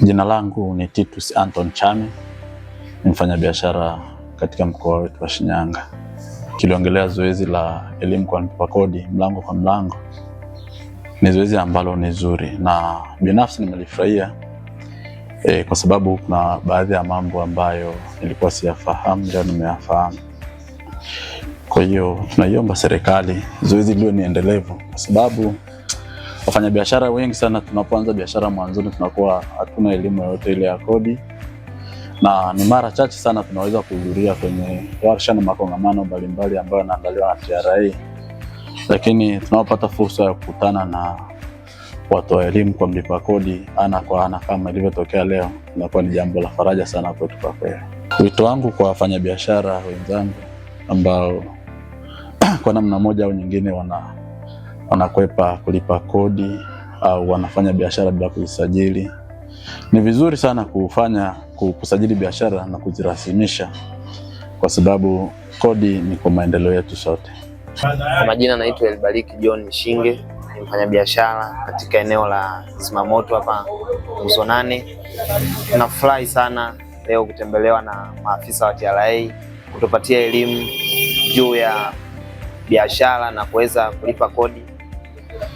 Jina langu ni Titus Anton Chami, ni mfanyabiashara katika mkoa wetu wa Shinyanga. Kiliongelea zoezi la elimu kwa mlipa kodi mlango kwa mlango, ni zoezi ambalo ni zuri na binafsi nimelifurahia kwa sababu kuna baadhi ya mambo ambayo nilikuwa siyafahamu leo nimeyafahamu. Kwa hiyo tunaiomba serikali zoezi liwe ni endelevu, kwa sababu wafanyabiashara wengi sana tunapoanza biashara mwanzoni tunakuwa hatuna elimu yoyote ile ya kodi, na ni mara chache sana tunaweza kuhudhuria kwenye warsha na makongamano mbalimbali ambayo yanaandaliwa na TRA. Lakini tunapopata fursa ya kukutana na watoa elimu kwa mlipa kodi ana kwa ana kama ilivyotokea leo, inakuwa ni jambo la faraja sana kwetu kwa kweli. Wito wangu kwa wafanyabiashara wenzangu ambao kwa namna moja au nyingine wanakwepa kulipa kodi au wanafanya biashara bila kujisajili, ni vizuri sana kusajili biashara na kuzirasimisha, kwa sababu kodi ni kwa maendeleo yetu sote. Kwa majina naitwa Elbariki John Shinge, ni mfanyabiashara katika eneo la zimamoto hapa Nguzo 8. Tunafurahi sana leo kutembelewa na maafisa wa TRA kutupatia elimu juu ya biashara na kuweza kulipa kodi.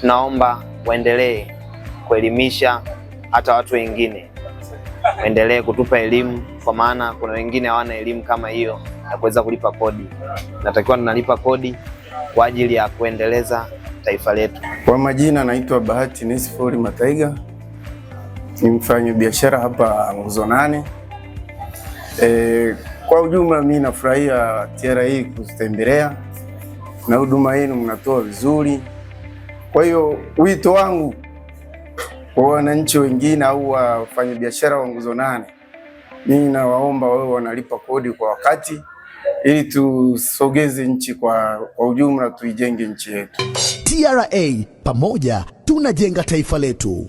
Tunaomba waendelee kuelimisha hata watu wengine, waendelee kutupa elimu, kwa maana kuna wengine hawana elimu kama hiyo ya kuweza kulipa kodi. Natakiwa tunalipa kodi kwa ajili ya kuendeleza taifa letu. Kwa majina naitwa Bahati Nesifori Mataiga, ni mfanyabiashara hapa Nguzo 8. Kwa ujumla mimi nafurahia TRA kutembelea na huduma yenu mnatoa vizuri. Kwa hiyo wito wangu kwa wananchi wengine au wafanyabiashara wa Nguzo 8, mimi nawaomba wao wanalipa kodi kwa wakati, ili tusogeze nchi kwa ujumla, tuijenge nchi yetu. TRA, pamoja tunajenga taifa letu.